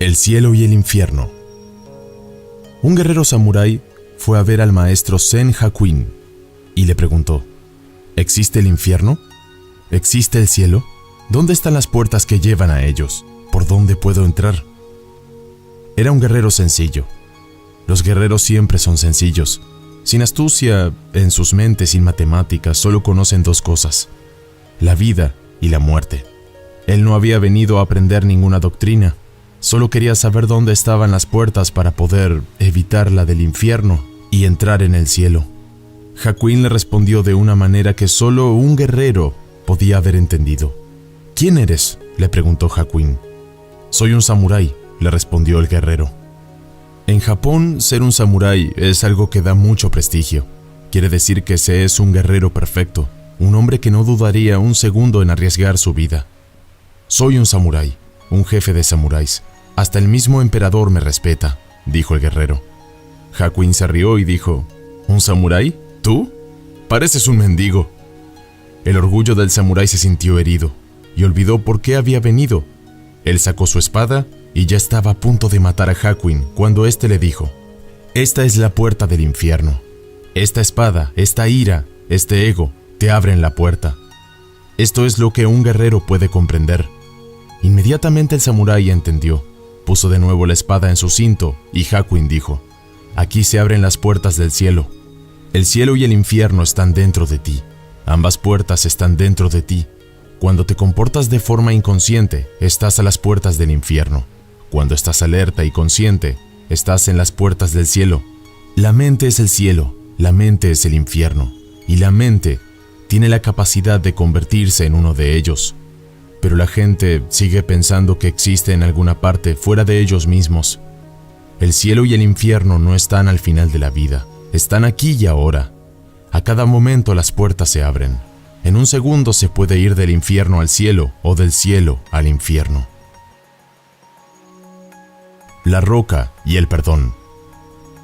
El cielo y el infierno. Un guerrero samurái fue a ver al maestro Zen Hakuin y le preguntó: ¿existe el infierno? ¿Existe el cielo? ¿Dónde están las puertas que llevan a ellos? ¿Por dónde puedo entrar? Era un guerrero sencillo. Los guerreros siempre son sencillos. Sin astucia, en sus mentes sin matemáticas, solo conocen dos cosas: la vida y la muerte. Él no había venido a aprender ninguna doctrina. Solo quería saber dónde estaban las puertas para poder evitar la del infierno y entrar en el cielo. Hakuin le respondió de una manera que solo un guerrero podía haber entendido. ¿Quién eres?, le preguntó Hakuin. Soy un samurái, le respondió el guerrero. En Japón, ser un samurái es algo que da mucho prestigio. Quiere decir que se es un guerrero perfecto, un hombre que no dudaría un segundo en arriesgar su vida. Soy un samurái, un jefe de samuráis. Hasta el mismo emperador me respeta, dijo el guerrero. Hakuin se rió y dijo: ¿un samurái? ¿Tú? Pareces un mendigo. El orgullo del samurái se sintió herido y olvidó por qué había venido. Él sacó su espada y ya estaba a punto de matar a Hakuin cuando éste le dijo: esta es la puerta del infierno. Esta espada, esta ira, este ego, te abren la puerta. Esto es lo que un guerrero puede comprender. Inmediatamente el samurái entendió. Puso de nuevo la espada en su cinto y Hakuin dijo: aquí se abren las puertas del cielo. El cielo y el infierno están dentro de ti. Ambas puertas están dentro de ti. Cuando te comportas de forma inconsciente, estás a las puertas del infierno. Cuando estás alerta y consciente, estás en las puertas del cielo. La mente es el cielo, la mente es el infierno, y la mente tiene la capacidad de convertirse en uno de ellos. Pero la gente sigue pensando que existe en alguna parte fuera de ellos mismos. El cielo y el infierno no están al final de la vida, están aquí y ahora. A cada momento las puertas se abren. En un segundo se puede ir del infierno al cielo o del cielo al infierno. La roca y el perdón.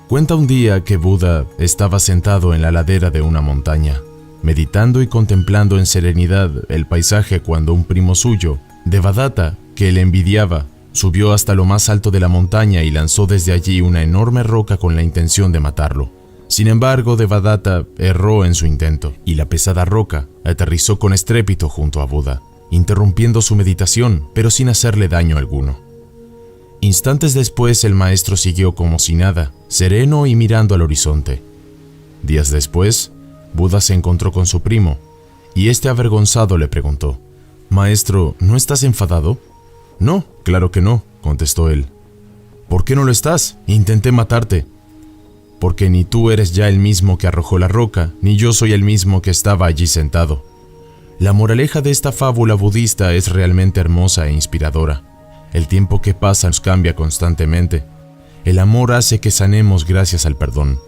Cuenta un día que Buda estaba sentado en la ladera de una montaña, meditando y contemplando en serenidad el paisaje cuando un primo suyo, Devadatta, que le envidiaba, subió hasta lo más alto de la montaña y lanzó desde allí una enorme roca con la intención de matarlo. Sin embargo, Devadatta erró en su intento y la pesada roca aterrizó con estrépito junto a Buda, interrumpiendo su meditación, pero sin hacerle daño alguno. Instantes después, el maestro siguió como si nada, sereno y mirando al horizonte. Días después, Buda se encontró con su primo, y este avergonzado le preguntó: «Maestro, ¿no estás enfadado?» «No, claro que no», contestó él. «¿Por qué no lo estás? Intenté matarte». «Porque ni tú eres ya el mismo que arrojó la roca, ni yo soy el mismo que estaba allí sentado». La moraleja de esta fábula budista es realmente hermosa e inspiradora. El tiempo que pasa nos cambia constantemente. El amor hace que sanemos gracias al perdón.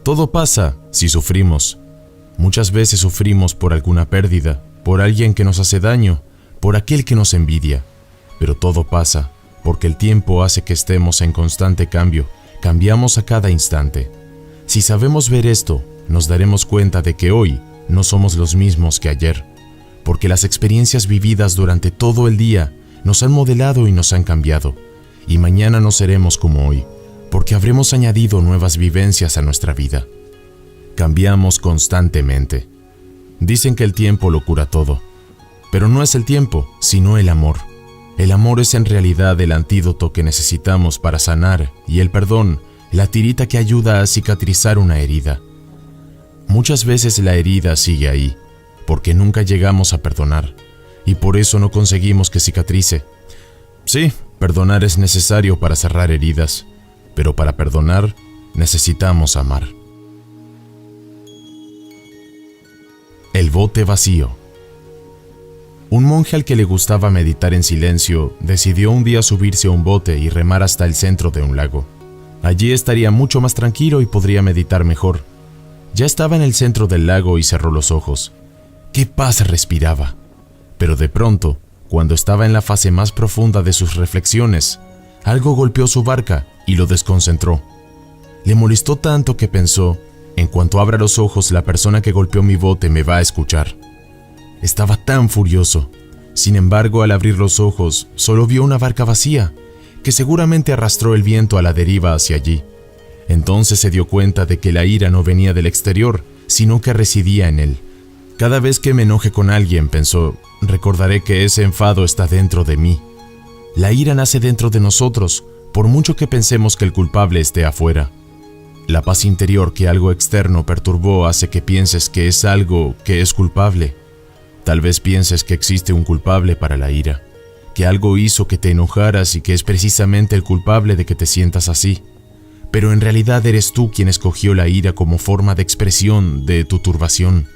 Todo pasa si sufrimos. Muchas veces sufrimos por alguna pérdida, por alguien que nos hace daño, por aquel que nos envidia. Pero todo pasa porque el tiempo hace que estemos en constante cambio. Cambiamos a cada instante. Si sabemos ver esto, nos daremos cuenta de que hoy no somos los mismos que ayer, porque las experiencias vividas durante todo el día nos han modelado y nos han cambiado, y mañana no seremos como hoy, porque habremos añadido nuevas vivencias a nuestra vida. Cambiamos constantemente. Dicen que el tiempo lo cura todo, pero no es el tiempo, sino el amor. El amor es en realidad el antídoto que necesitamos para sanar, y el perdón, la tirita que ayuda a cicatrizar una herida. Muchas veces la herida sigue ahí, porque nunca llegamos a perdonar, y por eso no conseguimos que cicatrice. Sí, perdonar es necesario para cerrar heridas, pero para perdonar necesitamos amar. El bote vacío. Un monje al que le gustaba meditar en silencio decidió un día subirse a un bote y remar hasta el centro de un lago. Allí estaría mucho más tranquilo y podría meditar mejor. Ya estaba en el centro del lago y cerró los ojos. ¡Qué paz respiraba! Pero de pronto, cuando estaba en la fase más profunda de sus reflexiones, algo golpeó su barca y lo desconcentró. Le molestó tanto que pensó: en cuanto abra los ojos, la persona que golpeó mi bote me va a escuchar. Estaba tan furioso. Sin embargo, al abrir los ojos, solo vio una barca vacía, que seguramente arrastró el viento a la deriva hacia allí. Entonces se dio cuenta de que la ira no venía del exterior, sino que residía en él. Cada vez que me enoje con alguien, pensó, recordaré que ese enfado está dentro de mí. La ira nace dentro de nosotros, por mucho que pensemos que el culpable esté afuera. La paz interior que algo externo perturbó hace que pienses que es algo que es culpable. Tal vez pienses que existe un culpable para la ira, que algo hizo que te enojaras y que es precisamente el culpable de que te sientas así. Pero en realidad eres tú quien escogió la ira como forma de expresión de tu turbación.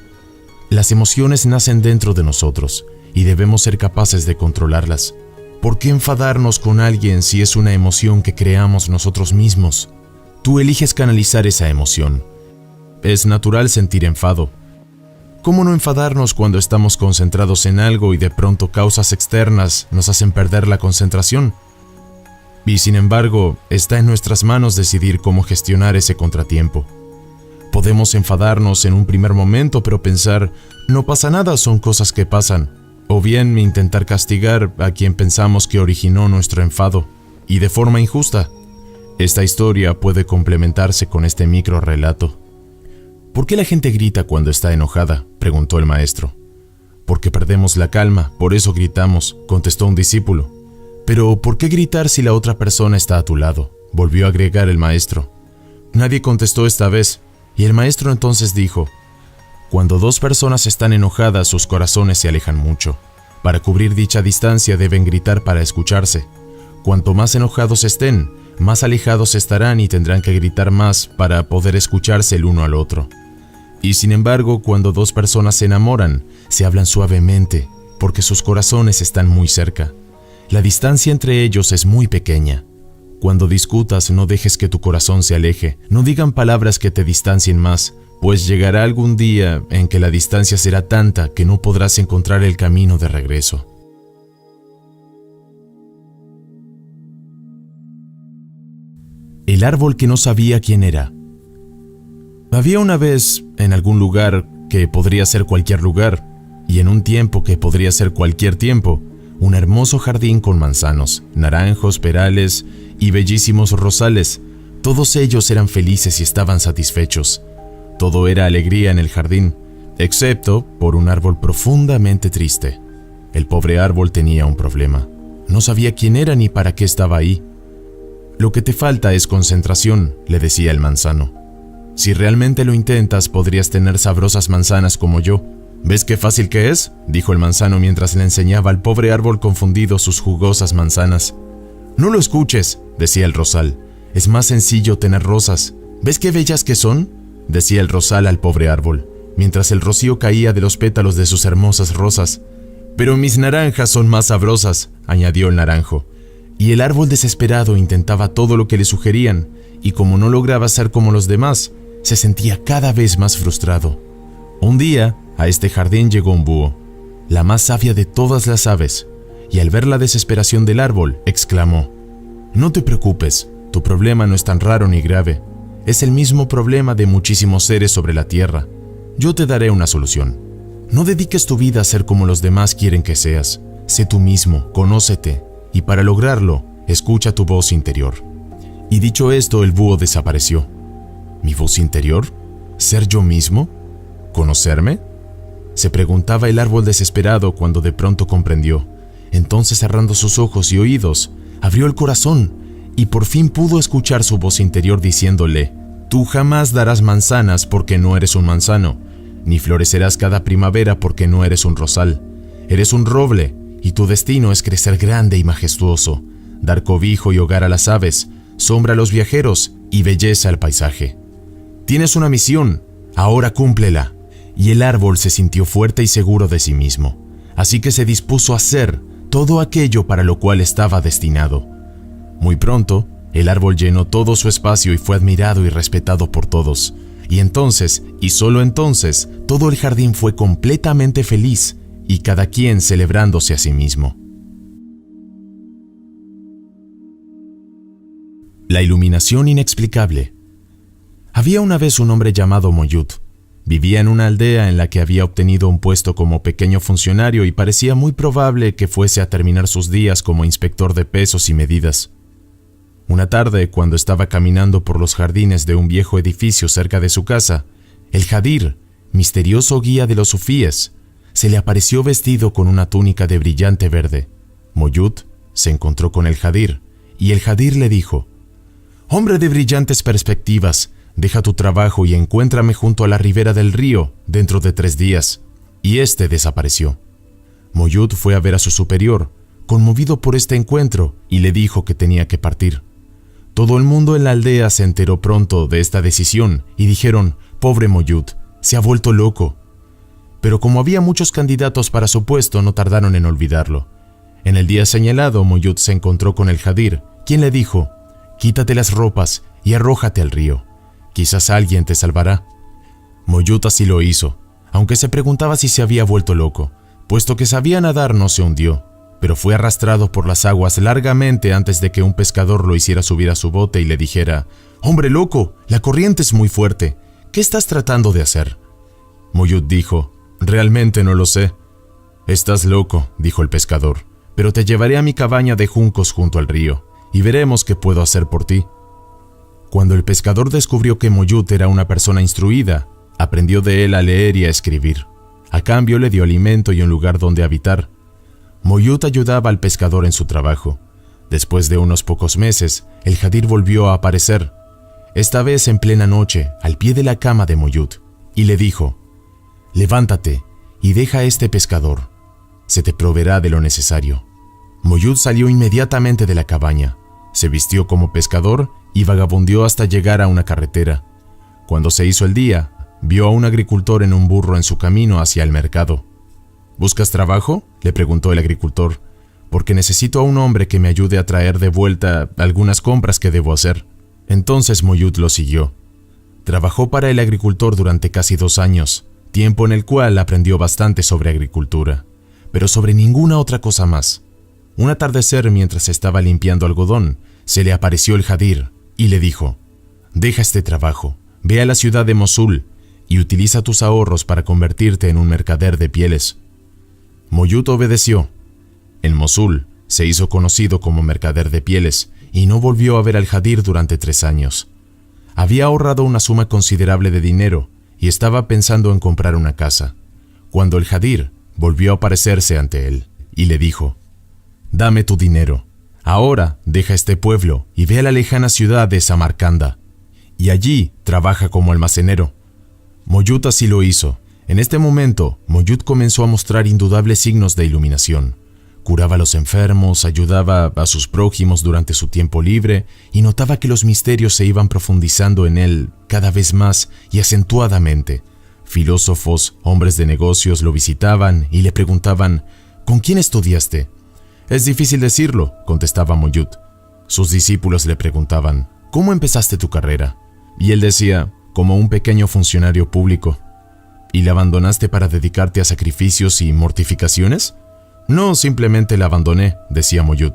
Las emociones nacen dentro de nosotros y debemos ser capaces de controlarlas. ¿Por qué enfadarnos con alguien si es una emoción que creamos nosotros mismos? Tú eliges canalizar esa emoción. Es natural sentir enfado. ¿Cómo no enfadarnos cuando estamos concentrados en algo y de pronto causas externas nos hacen perder la concentración? Y sin embargo, está en nuestras manos decidir cómo gestionar ese contratiempo. Podemos enfadarnos en un primer momento, pero pensar, no pasa nada, son cosas que pasan. O bien intentar castigar a quien pensamos que originó nuestro enfado, y de forma injusta. Esta historia puede complementarse con este micro relato. ¿Por qué la gente grita cuando está enojada?, preguntó el maestro. Porque perdemos la calma, por eso gritamos, contestó un discípulo. Pero, ¿por qué gritar si la otra persona está a tu lado?, volvió a agregar el maestro. Nadie contestó esta vez, y el maestro entonces dijo: cuando dos personas están enojadas, sus corazones se alejan mucho. Para cubrir dicha distancia deben gritar para escucharse. Cuanto más enojados estén, más alejados estarán y tendrán que gritar más para poder escucharse el uno al otro. Y sin embargo, cuando dos personas se enamoran, se hablan suavemente, porque sus corazones están muy cerca. La distancia entre ellos es muy pequeña. Cuando discutas, no dejes que tu corazón se aleje, no digan palabras que te distancien más, pues llegará algún día en que la distancia será tanta que no podrás encontrar el camino de regreso. El árbol que no sabía quién era. Había una vez, en algún lugar que podría ser cualquier lugar, y en un tiempo que podría ser cualquier tiempo, un hermoso jardín con manzanos, naranjos, perales y bellísimos rosales. Todos ellos eran felices y estaban satisfechos. Todo era alegría en el jardín, excepto por un árbol profundamente triste. El pobre árbol tenía un problema. No sabía quién era ni para qué estaba ahí. Lo que te falta es concentración, le decía el manzano. Si realmente lo intentas, podrías tener sabrosas manzanas como yo. ¿Ves qué fácil que es?, dijo el manzano mientras le enseñaba al pobre árbol confundido sus jugosas manzanas. No lo escuches, decía el rosal. Es más sencillo tener rosas. ¿Ves qué bellas que son?, decía el rosal al pobre árbol, mientras el rocío caía de los pétalos de sus hermosas rosas. Pero mis naranjas son más sabrosas, añadió el naranjo. Y el árbol desesperado intentaba todo lo que le sugerían, y como no lograba ser como los demás, se sentía cada vez más frustrado. Un día, a este jardín llegó un búho, la más sabia de todas las aves, y al ver la desesperación del árbol, exclamó: «No te preocupes, tu problema no es tan raro ni grave. Es el mismo problema de muchísimos seres sobre la tierra. Yo te daré una solución. No dediques tu vida a ser como los demás quieren que seas. Sé tú mismo, conócete, y para lograrlo, escucha tu voz interior». Y dicho esto, el búho desapareció. ¿Mi voz interior? ¿Ser yo mismo? ¿Conocerme?, se preguntaba el árbol desesperado cuando de pronto comprendió. Entonces, cerrando sus ojos y oídos, abrió el corazón y por fin pudo escuchar su voz interior diciéndole: «Tú jamás darás manzanas porque no eres un manzano, ni florecerás cada primavera porque no eres un rosal. Eres un roble y tu destino es crecer grande y majestuoso, dar cobijo y hogar a las aves, sombra a los viajeros y belleza al paisaje. Tienes una misión, ahora cúmplela». Y el árbol se sintió fuerte y seguro de sí mismo, así que se dispuso a hacer todo aquello para lo cual estaba destinado. Muy pronto, el árbol llenó todo su espacio y fue admirado y respetado por todos. Y entonces, y solo entonces, todo el jardín fue completamente feliz y cada quien celebrándose a sí mismo. La iluminación inexplicable. Había una vez un hombre llamado Moyut. Vivía en una aldea en la que había obtenido un puesto como pequeño funcionario y parecía muy probable que fuese a terminar sus días como inspector de pesos y medidas. Una tarde, cuando estaba caminando por los jardines de un viejo edificio cerca de su casa, el Hadir, misterioso guía de los sufíes, se le apareció vestido con una túnica de brillante verde. Moyud se encontró con el Hadir, y el Hadir le dijo: «Hombre de brillantes perspectivas, deja tu trabajo y encuéntrame junto a la ribera del río dentro de 3 días». Y este desapareció. Moyud fue a ver a su superior, conmovido por este encuentro, y le dijo que tenía que partir. Todo el mundo en la aldea se enteró pronto de esta decisión y dijeron: «Pobre Moyud, se ha vuelto loco». Pero como había muchos candidatos para su puesto, no tardaron en olvidarlo. En el día señalado, Moyud se encontró con el Hadir, quien le dijo: «Quítate las ropas y arrójate al río. Quizás alguien te salvará». Moyud así lo hizo, aunque se preguntaba si se había vuelto loco, puesto que sabía nadar. No se hundió, pero fue arrastrado por las aguas largamente antes de que un pescador lo hiciera subir a su bote y le dijera: «Hombre loco, la corriente es muy fuerte. ¿Qué estás tratando de hacer?». Moyud dijo: «Realmente no lo sé». «Estás loco», dijo el pescador, «pero te llevaré a mi cabaña de juncos junto al río, y veremos qué puedo hacer por ti». Cuando el pescador descubrió que Moyud era una persona instruida, aprendió de él a leer y a escribir. A cambio le dio alimento y un lugar donde habitar. Moyud ayudaba al pescador en su trabajo. Después de unos pocos meses, el Hadir volvió a aparecer, esta vez en plena noche, al pie de la cama de Moyud, y le dijo: «Levántate y deja a este pescador. Se te proveerá de lo necesario». Moyud salió inmediatamente de la cabaña, se vistió como pescador y vagabundeó hasta llegar a una carretera. Cuando se hizo el día, vio a un agricultor en un burro en su camino hacia el mercado. «¿Buscas trabajo?», le preguntó el agricultor, «porque necesito a un hombre que me ayude a traer de vuelta algunas compras que debo hacer». Entonces Moyud lo siguió. Trabajó para el agricultor durante casi 2 años, tiempo en el cual aprendió bastante sobre agricultura, pero sobre ninguna otra cosa más. Un atardecer, mientras estaba limpiando algodón, se le apareció el Hadir y le dijo: «Deja este trabajo, ve a la ciudad de Mosul y utiliza tus ahorros para convertirte en un mercader de pieles». Moyud obedeció. En Mosul se hizo conocido como mercader de pieles y no volvió a ver al Hadir durante 3 años. Había ahorrado una suma considerable de dinero y estaba pensando en comprar una casa, cuando el Hadir volvió a aparecerse ante él y le dijo: «Dame tu dinero. Ahora deja este pueblo y ve a la lejana ciudad de Samarcanda, y allí trabaja como almacenero». Moyud así lo hizo. En este momento, Moyud comenzó a mostrar indudables signos de iluminación. Curaba a los enfermos, ayudaba a sus prójimos durante su tiempo libre y notaba que los misterios se iban profundizando en él cada vez más y acentuadamente. Filósofos, hombres de negocios lo visitaban y le preguntaban: «¿Con quién estudiaste?». «Es difícil decirlo», contestaba Moyud. Sus discípulos le preguntaban: «¿Cómo empezaste tu carrera?». Y él decía: «Como un pequeño funcionario público». «¿Y la abandonaste para dedicarte a sacrificios y mortificaciones?». «No, simplemente la abandoné», decía Moyud.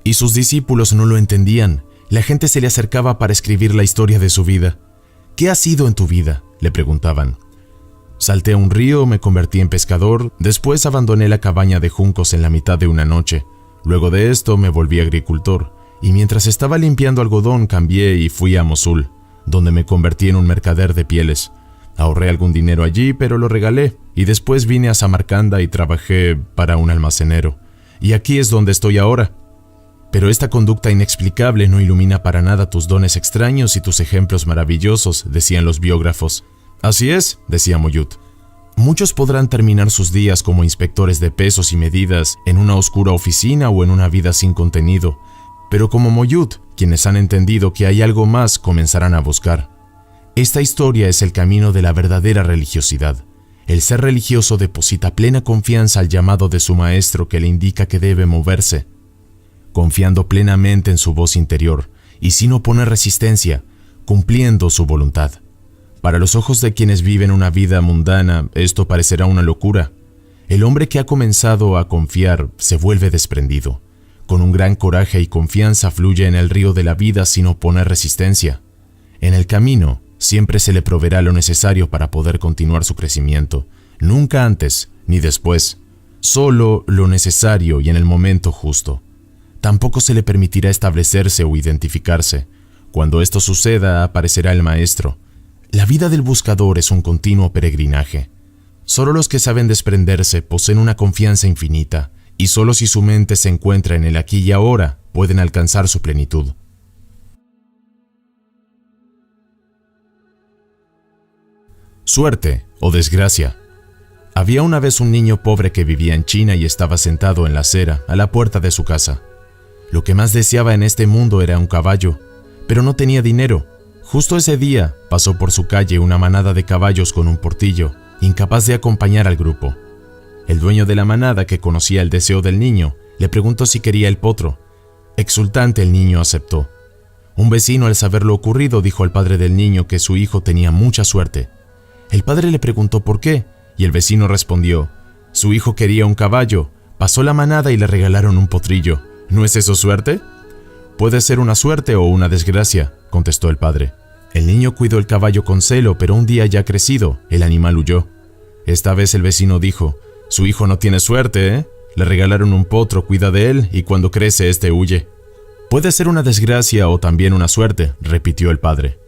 Y sus discípulos no lo entendían. La gente se le acercaba para escribir la historia de su vida. «¿Qué ha sido en tu vida?», le preguntaban. «Salté a un río, me convertí en pescador, después abandoné la cabaña de juncos en la mitad de una noche. Luego de esto me volví agricultor, y mientras estaba limpiando algodón cambié y fui a Mosul, donde me convertí en un mercader de pieles. Ahorré algún dinero allí, pero lo regalé, y después vine a Samarcanda y trabajé para un almacenero. Y aquí es donde estoy ahora». «Pero esta conducta inexplicable no ilumina para nada tus dones extraños y tus ejemplos maravillosos», decían los biógrafos. «Así es», decía Moyud. «Muchos podrán terminar sus días como inspectores de pesos y medidas en una oscura oficina o en una vida sin contenido, pero como Moyud, quienes han entendido que hay algo más, comenzarán a buscar. Esta historia es el camino de la verdadera religiosidad. El ser religioso deposita plena confianza al llamado de su maestro que le indica que debe moverse, confiando plenamente en su voz interior y sin oponer resistencia, cumpliendo su voluntad. Para los ojos de quienes viven una vida mundana, esto parecerá una locura. El hombre que ha comenzado a confiar se vuelve desprendido. Con un gran coraje y confianza fluye en el río de la vida sin oponer resistencia. En el camino, siempre se le proveerá lo necesario para poder continuar su crecimiento, nunca antes ni después, solo lo necesario y en el momento justo. tampoco se le permitirá establecerse o identificarse. Cuando esto suceda, aparecerá el maestro. La vida del buscador es un continuo peregrinaje. Solo los que saben desprenderse poseen una confianza infinita, y solo si su mente se encuentra en el aquí y ahora, pueden alcanzar su plenitud. Suerte o desgracia. Había una vez un niño pobre que vivía en China y estaba sentado en la acera, a la puerta de su casa. Lo que más deseaba en este mundo era un caballo, pero no tenía dinero. Justo ese día, pasó por su calle una manada de caballos con un portillo, incapaz de acompañar al grupo. El dueño de la manada, que conocía el deseo del niño, le preguntó si quería el potro. Exultante, el niño aceptó. Un vecino, al saber lo ocurrido, dijo al padre del niño que su hijo tenía mucha suerte. El padre le preguntó por qué, y el vecino respondió: su hijo quería un caballo, pasó la manada y le regalaron un potrillo. ¿No es eso suerte? Puede ser una suerte o una desgracia, contestó el padre. El niño cuidó el caballo con celo, pero un día ya crecido, el animal huyó. Esta vez el vecino dijo: su hijo no tiene suerte, ¿eh? Le regalaron un potro, cuida de él, y cuando crece este huye. Puede ser una desgracia o también una suerte, repitió el padre.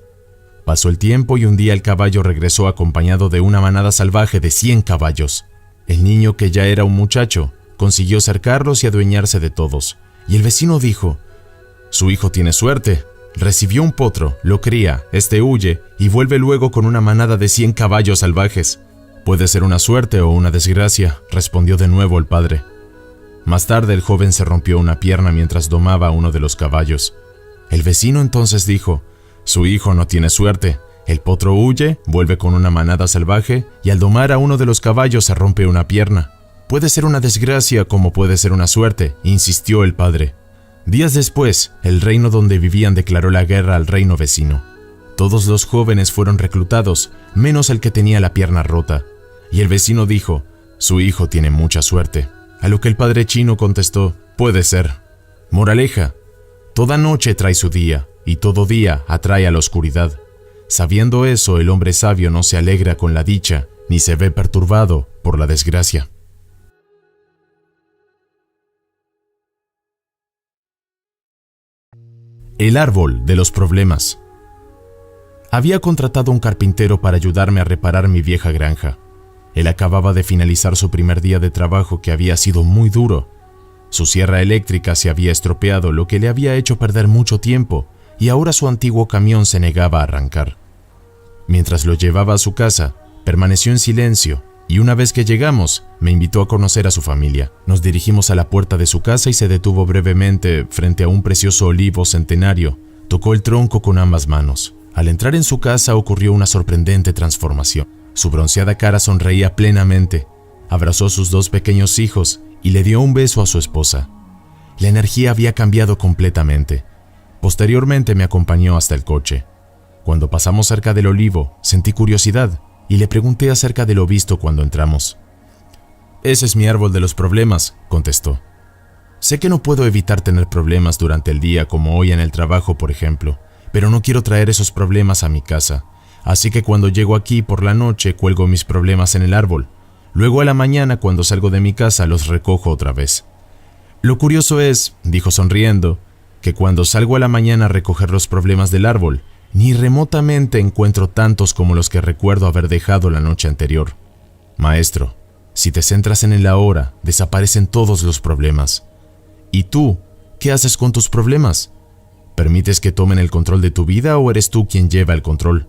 Pasó el tiempo y un día el caballo regresó acompañado de una manada salvaje de 100 caballos. El niño, que ya era un muchacho, consiguió cercarlos y adueñarse de todos, y el vecino dijo: su hijo tiene suerte. Recibió un potro, lo cría, este huye y vuelve luego con una manada de 100 caballos salvajes. Puede ser una suerte o una desgracia, respondió de nuevo el padre. Más tarde el joven se rompió una pierna mientras domaba a uno de los caballos. El vecino entonces dijo: su hijo no tiene suerte. El potro huye, vuelve con una manada salvaje y al domar a uno de los caballos se rompe una pierna. Puede ser una desgracia como puede ser una suerte, insistió el padre. Días después, el reino donde vivían declaró la guerra al reino vecino. Todos los jóvenes fueron reclutados, menos el que tenía la pierna rota. Y el vecino dijo: su hijo tiene mucha suerte. A lo que el padre chino contestó: puede ser. Moraleja: toda noche trae su día, y todo día atrae a la oscuridad. Sabiendo eso, el hombre sabio no se alegra con la dicha, ni se ve perturbado por la desgracia. El árbol de los problemas. Había contratado un carpintero para ayudarme a reparar mi vieja granja. Él acababa de finalizar su primer día de trabajo, que había sido muy duro. Su sierra eléctrica se había estropeado, lo que le había hecho perder mucho tiempo, y ahora su antiguo camión se negaba a arrancar. Mientras lo llevaba a su casa, permaneció en silencio, y una vez que llegamos, me invitó a conocer a su familia. Nos dirigimos a la puerta de su casa y se detuvo brevemente frente a un precioso olivo centenario. Tocó el tronco con ambas manos. Al entrar en su casa ocurrió una sorprendente transformación. Su bronceada cara sonreía plenamente. Abrazó a sus 2 pequeños hijos y le dio un beso a su esposa. La energía había cambiado completamente. Posteriormente me acompañó hasta el coche. Cuando pasamos cerca del olivo, sentí curiosidad y le pregunté acerca de lo visto cuando entramos. «Ese es mi árbol de los problemas», contestó. «Sé que no puedo evitar tener problemas durante el día, como hoy en el trabajo, por ejemplo, pero no quiero traer esos problemas a mi casa. Así que cuando llego aquí por la noche, cuelgo mis problemas en el árbol. Luego a la mañana, cuando salgo de mi casa, los recojo otra vez. Lo curioso es», dijo sonriendo, «que cuando salgo a la mañana a recoger los problemas del árbol, ni remotamente encuentro tantos como los que recuerdo haber dejado la noche anterior. Maestro, si te centras en el ahora, desaparecen todos los problemas. ¿Y tú, qué haces con tus problemas? ¿Permites que tomen el control de tu vida o eres tú quien lleva el control?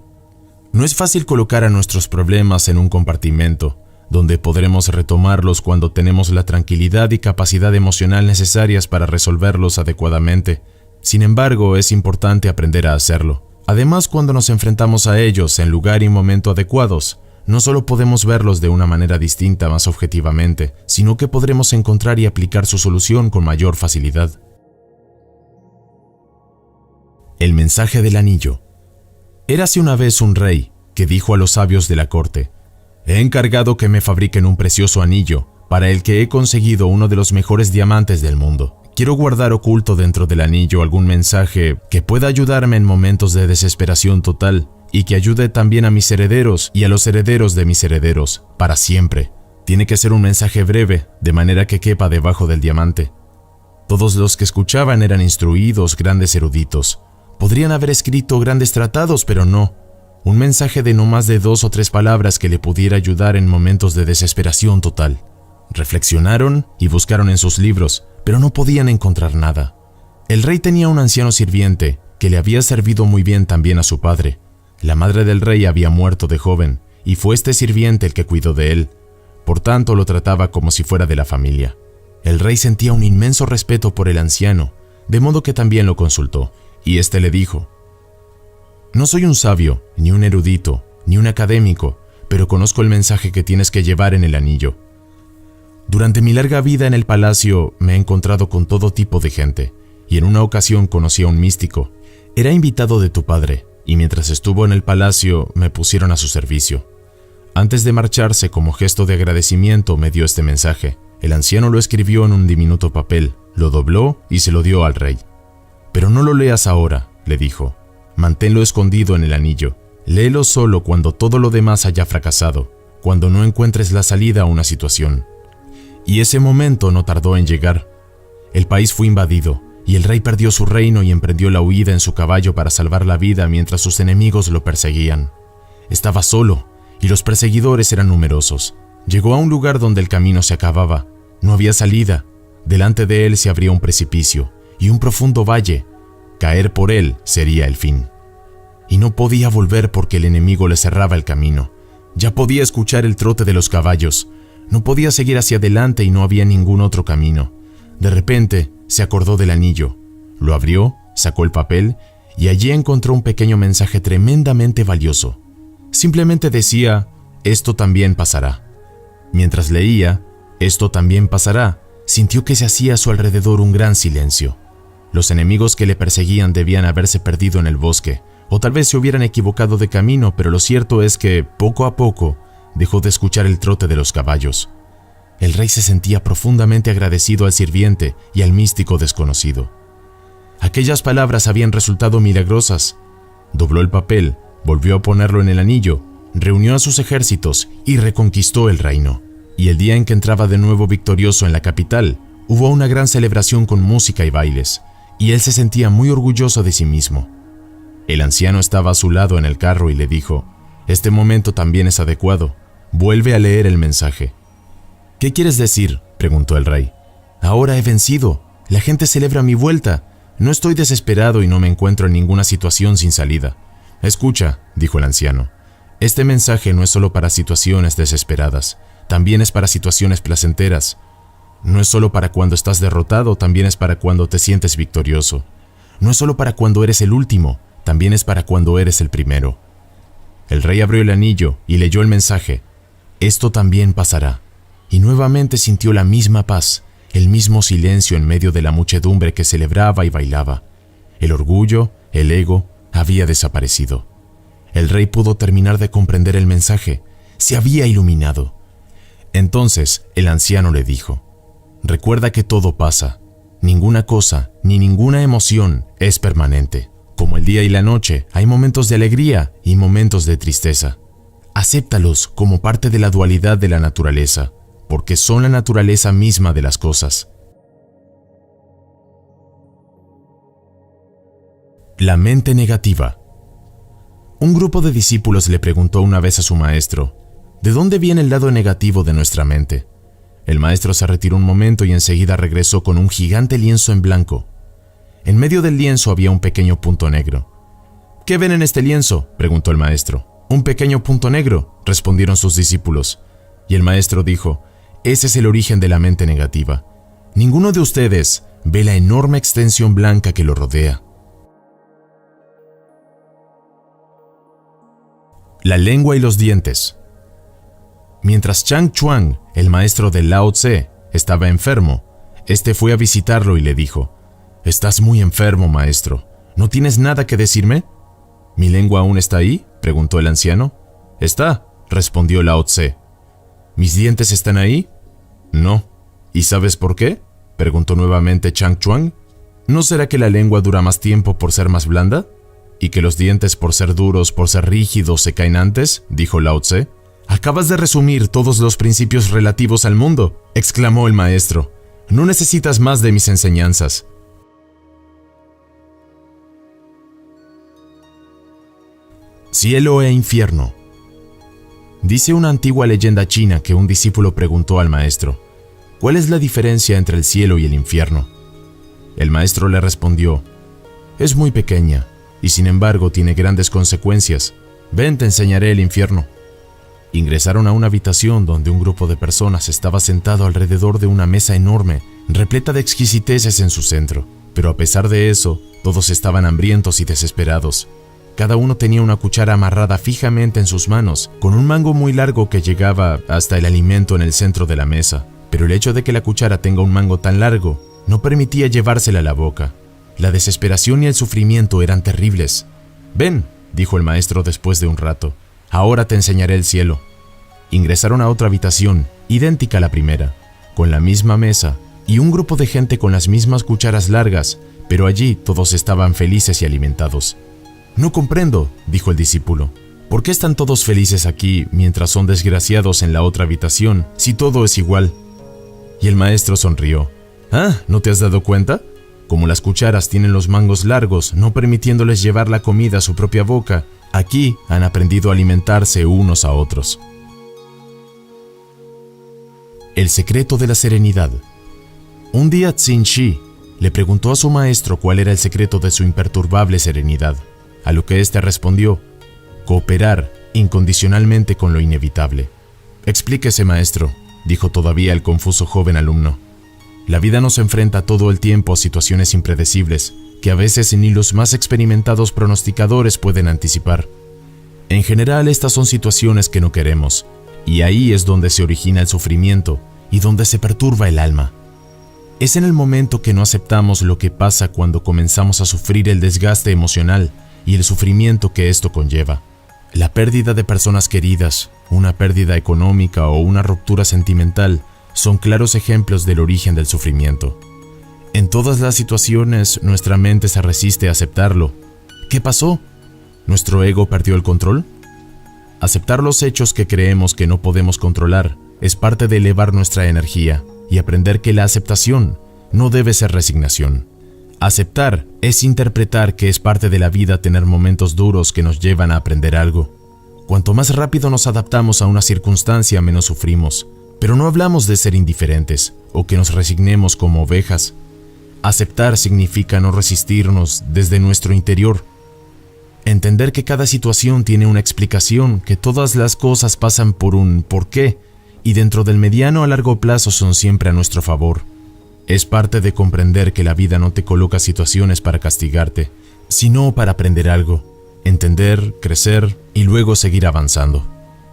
No es fácil colocar a nuestros problemas en un compartimento, donde podremos retomarlos cuando tenemos la tranquilidad y capacidad emocional necesarias para resolverlos adecuadamente. Sin embargo, es importante aprender a hacerlo. Además, cuando nos enfrentamos a ellos en lugar y momento adecuados, no solo podemos verlos de una manera distinta más objetivamente, sino que podremos encontrar y aplicar su solución con mayor facilidad. El mensaje del anillo. Érase una vez un rey que dijo a los sabios de la corte: «He encargado que me fabriquen un precioso anillo, para el que he conseguido uno de los mejores diamantes del mundo. Quiero guardar oculto dentro del anillo algún mensaje que pueda ayudarme en momentos de desesperación total y que ayude también a mis herederos y a los herederos de mis herederos, para siempre. Tiene que ser un mensaje breve, de manera que quepa debajo del diamante». Todos los que escuchaban eran instruidos, grandes eruditos. Podrían haber escrito grandes tratados, pero no. Un mensaje de no más de 2 o 3 palabras que le pudiera ayudar en momentos de desesperación total. Reflexionaron y buscaron en sus libros, pero no podían encontrar nada. El rey tenía un anciano sirviente que le había servido muy bien también a su padre. La madre del rey había muerto de joven, y fue este sirviente el que cuidó de él. Por tanto, lo trataba como si fuera de la familia. El rey sentía un inmenso respeto por el anciano, de modo que también lo consultó, y éste le dijo: «No soy un sabio, ni un erudito, ni un académico, pero conozco el mensaje que tienes que llevar en el anillo. Durante mi larga vida en el palacio me he encontrado con todo tipo de gente, y en una ocasión conocí a un místico. Era invitado de tu padre, y mientras estuvo en el palacio me pusieron a su servicio. Antes de marcharse, como gesto de agradecimiento, me dio este mensaje. El anciano lo escribió en un diminuto papel, lo dobló y se lo dio al rey. Pero no lo leas ahora, le dijo. Manténlo escondido en el anillo. Léelo solo cuando todo lo demás haya fracasado, cuando no encuentres la salida a una situación. Y ese momento no tardó en llegar. El país fue invadido, y el rey perdió su reino y emprendió la huida en su caballo para salvar la vida mientras sus enemigos lo perseguían. Estaba solo, y los perseguidores eran numerosos. Llegó a un lugar donde el camino se acababa. No había salida. Delante de él se abría un precipicio y un profundo valle. Caer por él sería el fin. Y no podía volver porque el enemigo le cerraba el camino. Ya podía escuchar el trote de los caballos. No podía seguir hacia adelante y no había ningún otro camino. De repente se acordó del anillo. Lo abrió, sacó el papel y allí encontró un pequeño mensaje tremendamente valioso. Simplemente decía: «Esto también pasará». Mientras leía, «Esto también pasará», sintió que se hacía a su alrededor un gran silencio. Los enemigos que le perseguían debían haberse perdido en el bosque, o tal vez se hubieran equivocado de camino, pero lo cierto es que, poco a poco, dejó de escuchar el trote de los caballos. El rey se sentía profundamente agradecido al sirviente y al místico desconocido. Aquellas palabras habían resultado milagrosas. Dobló el papel, volvió a ponerlo en el anillo, reunió a sus ejércitos y reconquistó el reino. Y el día en que entraba de nuevo victorioso en la capital, hubo una gran celebración con música y bailes, y él se sentía muy orgulloso de sí mismo. El anciano estaba a su lado en el carro y le dijo: «Este momento también es adecuado. Vuelve a leer el mensaje». «¿Qué quieres decir?», preguntó el rey. «Ahora he vencido. La gente celebra mi vuelta. No estoy desesperado y no me encuentro en ninguna situación sin salida». «Escucha», dijo el anciano. «Este mensaje no es solo para situaciones desesperadas. También es para situaciones placenteras. No es solo para cuando estás derrotado, también es para cuando te sientes victorioso. No es solo para cuando eres el último, también es para cuando eres el primero». El rey abrió el anillo y leyó el mensaje: «Esto también pasará». Y nuevamente sintió la misma paz, el mismo silencio en medio de la muchedumbre que celebraba y bailaba. El orgullo, el ego, había desaparecido. El rey pudo terminar de comprender el mensaje. Se había iluminado. Entonces el anciano le dijo: «Recuerda que todo pasa. Ninguna cosa ni ninguna emoción es permanente. Como el día y la noche, hay momentos de alegría y momentos de tristeza. Acéptalos como parte de la dualidad de la naturaleza, porque son la naturaleza misma de las cosas». La mente negativa. Un grupo de discípulos le preguntó una vez a su maestro: ¿de dónde viene el lado negativo de nuestra mente? El maestro se retiró un momento y enseguida regresó con un gigante lienzo en blanco. En medio del lienzo había un pequeño punto negro. «¿Qué ven en este lienzo?», preguntó el maestro. «Un pequeño punto negro», respondieron sus discípulos. Y el maestro dijo: «Ese es el origen de la mente negativa. Ninguno de ustedes ve la enorme extensión blanca que lo rodea». La lengua y los dientes. Mientras Chang Chuang, el maestro de Lao Tse, estaba enfermo, este fue a visitarlo y le dijo: «Estás muy enfermo, maestro. ¿No tienes nada que decirme?». «¿Mi lengua aún está ahí?», preguntó el anciano. «Está», respondió Lao Tse. «¿Mis dientes están ahí?». «No». «¿Y sabes por qué?», preguntó nuevamente Chang Chuang. «¿No será que la lengua dura más tiempo por ser más blanda? ¿Y que los dientes por ser duros, por ser rígidos, se caen antes?», dijo Lao Tse. «Acabas de resumir todos los principios relativos al mundo», exclamó el maestro. No necesitas más de mis enseñanzas. Cielo e infierno. Dice una antigua leyenda china que un discípulo preguntó al maestro, ¿cuál es la diferencia entre el cielo y el infierno? El maestro le respondió, es muy pequeña, y sin embargo tiene grandes consecuencias. Ven, te enseñaré el infierno. Ingresaron a una habitación donde un grupo de personas estaba sentado alrededor de una mesa enorme, repleta de exquisiteces en su centro. Pero a pesar de eso, todos estaban hambrientos y desesperados. Cada uno tenía una cuchara amarrada fijamente en sus manos, con un mango muy largo que llegaba hasta el alimento en el centro de la mesa. Pero el hecho de que la cuchara tenga un mango tan largo no permitía llevársela a la boca. La desesperación y el sufrimiento eran terribles. Ven, dijo el maestro después de un rato, ahora te enseñaré el cielo. Ingresaron a otra habitación, idéntica a la primera, con la misma mesa y un grupo de gente con las mismas cucharas largas, pero allí todos estaban felices y alimentados. No comprendo, dijo el discípulo, ¿por qué están todos felices aquí mientras son desgraciados en la otra habitación, si todo es igual? Y el maestro sonrió. Ah, ¿no te has dado cuenta? Como las cucharas tienen los mangos largos, no permitiéndoles llevar la comida a su propia boca, aquí han aprendido a alimentarse unos a otros. El secreto de la serenidad. Un día Xin Shi le preguntó a su maestro cuál era el secreto de su imperturbable serenidad, a lo que éste respondió, cooperar incondicionalmente con lo inevitable. Explíquese, maestro, dijo todavía el confuso joven alumno. La vida nos enfrenta todo el tiempo a situaciones impredecibles, que a veces ni los más experimentados pronosticadores pueden anticipar. En general, estas son situaciones que no queremos, y ahí es donde se origina el sufrimiento y donde se perturba el alma. Es en el momento que no aceptamos lo que pasa cuando comenzamos a sufrir el desgaste emocional y el sufrimiento que esto conlleva. La pérdida de personas queridas, una pérdida económica o una ruptura sentimental son claros ejemplos del origen del sufrimiento. En todas las situaciones, nuestra mente se resiste a aceptarlo. ¿Qué pasó? ¿Nuestro ego perdió el control? Aceptar los hechos que creemos que no podemos controlar es parte de elevar nuestra energía y aprender que la aceptación no debe ser resignación. Aceptar es interpretar que es parte de la vida tener momentos duros que nos llevan a aprender algo. Cuanto más rápido nos adaptamos a una circunstancia, menos sufrimos. Pero no hablamos de ser indiferentes o que nos resignemos como ovejas. Aceptar significa no resistirnos desde nuestro interior. Entender que cada situación tiene una explicación, que todas las cosas pasan por un porqué y dentro del mediano a largo plazo son siempre a nuestro favor. Es parte de comprender que la vida no te coloca situaciones para castigarte, sino para aprender algo, entender, crecer y luego seguir avanzando.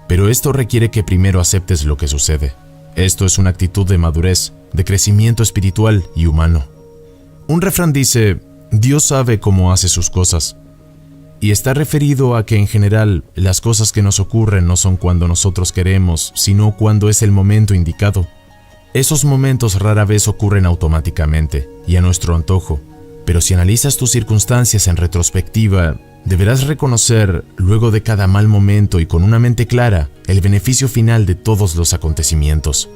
Pero esto requiere que primero aceptes lo que sucede. Esto es una actitud de madurez, de crecimiento espiritual y humano. Un refrán dice, Dios sabe cómo hace sus cosas. Y está referido a que en general las cosas que nos ocurren no son cuando nosotros queremos, sino cuando es el momento indicado. Esos momentos rara vez ocurren automáticamente y a nuestro antojo, pero si analizas tus circunstancias en retrospectiva, deberás reconocer, luego de cada mal momento y con una mente clara, el beneficio final de todos los acontecimientos.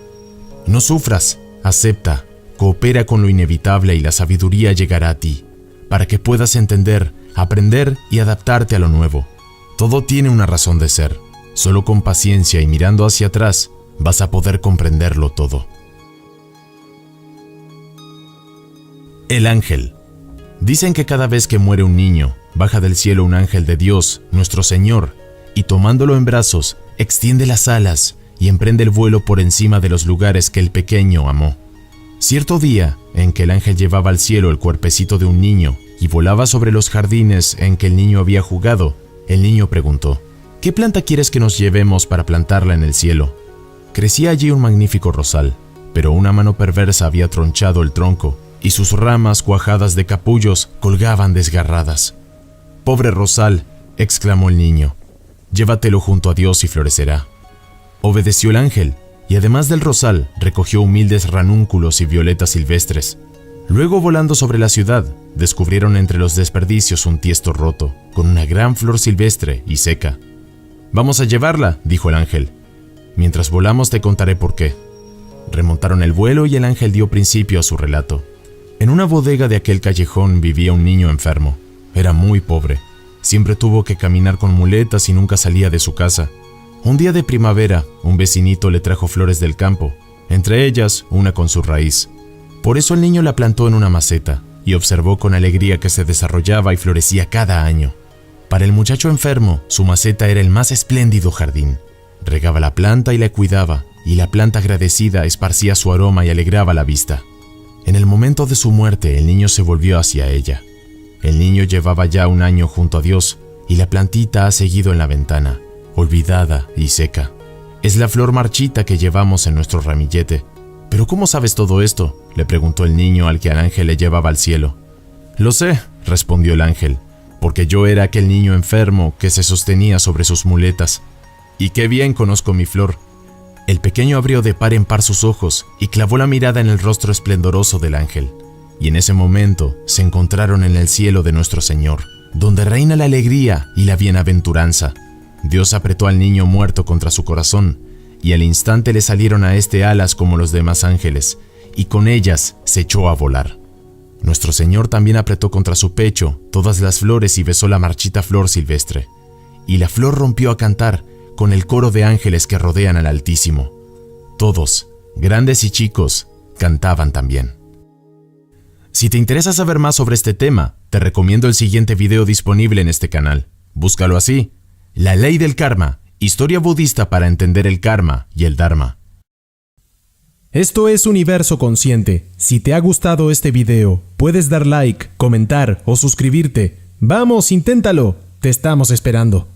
No sufras, acepta, coopera con lo inevitable y la sabiduría llegará a ti, para que puedas entender, aprender y adaptarte a lo nuevo. Todo tiene una razón de ser. Solo con paciencia y mirando hacia atrás, vas a poder comprenderlo todo. El ángel. Dicen que cada vez que muere un niño, baja del cielo un ángel de Dios, nuestro Señor, y tomándolo en brazos, extiende las alas y emprende el vuelo por encima de los lugares que el pequeño amó. Cierto día, en que el ángel llevaba al cielo el cuerpecito de un niño y volaba sobre los jardines en que el niño había jugado, el niño preguntó, ¿qué planta quieres que nos llevemos para plantarla en el cielo? Crecía allí un magnífico rosal, pero una mano perversa había tronchado el tronco y sus ramas cuajadas de capullos colgaban desgarradas. «Pobre rosal», exclamó el niño, «llévatelo junto a Dios y florecerá». Obedeció el ángel, y además del rosal, recogió humildes ranúnculos y violetas silvestres. Luego, volando sobre la ciudad, descubrieron entre los desperdicios un tiesto roto, con una gran flor silvestre y seca. «Vamos a llevarla», dijo el ángel. «Mientras volamos te contaré por qué». Remontaron el vuelo y el ángel dio principio a su relato. En una bodega de aquel callejón vivía un niño enfermo. Era muy pobre. Siempre tuvo que caminar con muletas y nunca salía de su casa. Un día de primavera, un vecinito le trajo flores del campo, entre ellas una con su raíz. Por eso el niño la plantó en una maceta y observó con alegría que se desarrollaba y florecía cada año. Para el muchacho enfermo, su maceta era el más espléndido jardín. Regaba la planta y la cuidaba, y la planta agradecida esparcía su aroma y alegraba la vista. En el momento de su muerte, el niño se volvió hacia ella. El niño llevaba ya un año junto a Dios, y la plantita ha seguido en la ventana, olvidada y seca. Es la flor marchita que llevamos en nuestro ramillete. ¿Pero cómo sabes todo esto?, le preguntó el niño al que el ángel le llevaba al cielo. Lo sé, respondió el ángel, porque yo era aquel niño enfermo que se sostenía sobre sus muletas. Y qué bien conozco mi flor. El pequeño abrió de par en par sus ojos y clavó la mirada en el rostro esplendoroso del ángel. Y en ese momento se encontraron en el cielo de nuestro Señor, donde reina la alegría y la bienaventuranza. Dios apretó al niño muerto contra su corazón, y al instante le salieron a este alas como los demás ángeles, y con ellas se echó a volar. Nuestro Señor también apretó contra su pecho todas las flores y besó la marchita flor silvestre. Y la flor rompió a cantar con el coro de ángeles que rodean al Altísimo. Todos, grandes y chicos, cantaban también. Si te interesa saber más sobre este tema, te recomiendo el siguiente video disponible en este canal. Búscalo así: La ley del karma, historia budista para entender el karma y el dharma. Esto es Universo Consciente. Si te ha gustado este video, puedes dar like, comentar o suscribirte. ¡Vamos, inténtalo! Te estamos esperando.